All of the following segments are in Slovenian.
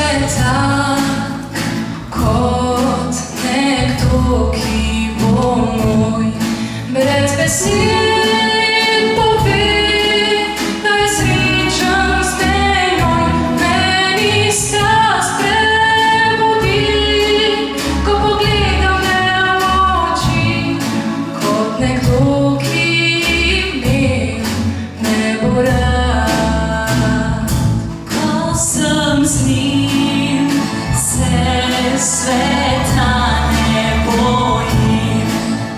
sveta, kot nekdo, ki bo moj, brez besed pove, da je srečen z menoj. Meni strast prebudi, ko pogledam me v oči, kot nekdo, ki me ne bo rad. Ko sem z njim, se sveta ne bojim,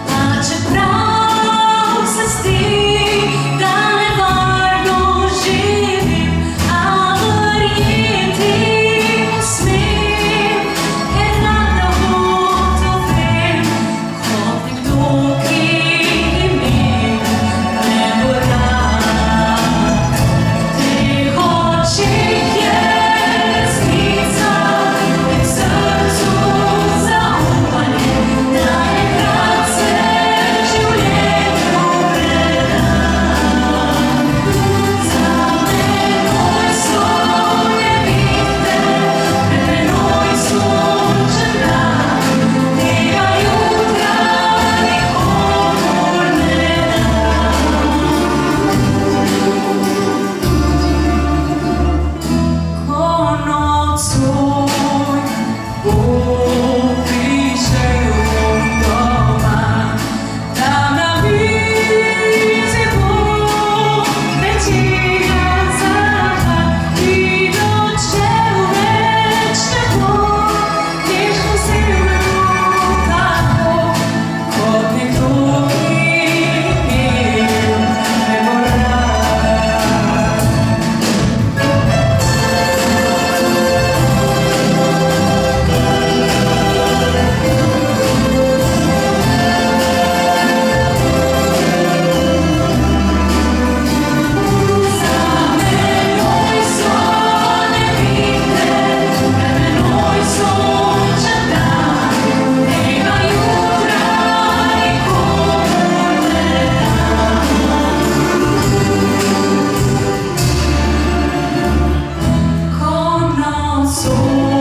pa čeprav se zdi, da nevarno živim, a verjeti mu smem, ker rada ugotovim, kot nekdo, ki me ne bo rad. V teh očeh je resnica in v srcu zaupanje, da enkrat se življenju predam. Za menoj so nevihte, pred menoj sončen dan, tega jutra nikomur ne dam. Ko nocoj prišel doma, tam na mizi bo večerja zraka in odšel več ne bo, nič posebno tako, kot nekdo, ki me ne bo rad. Za menoj so nevihte, pred menoj sončen dan, tega jutra nikomur ne dam. Ko nocoj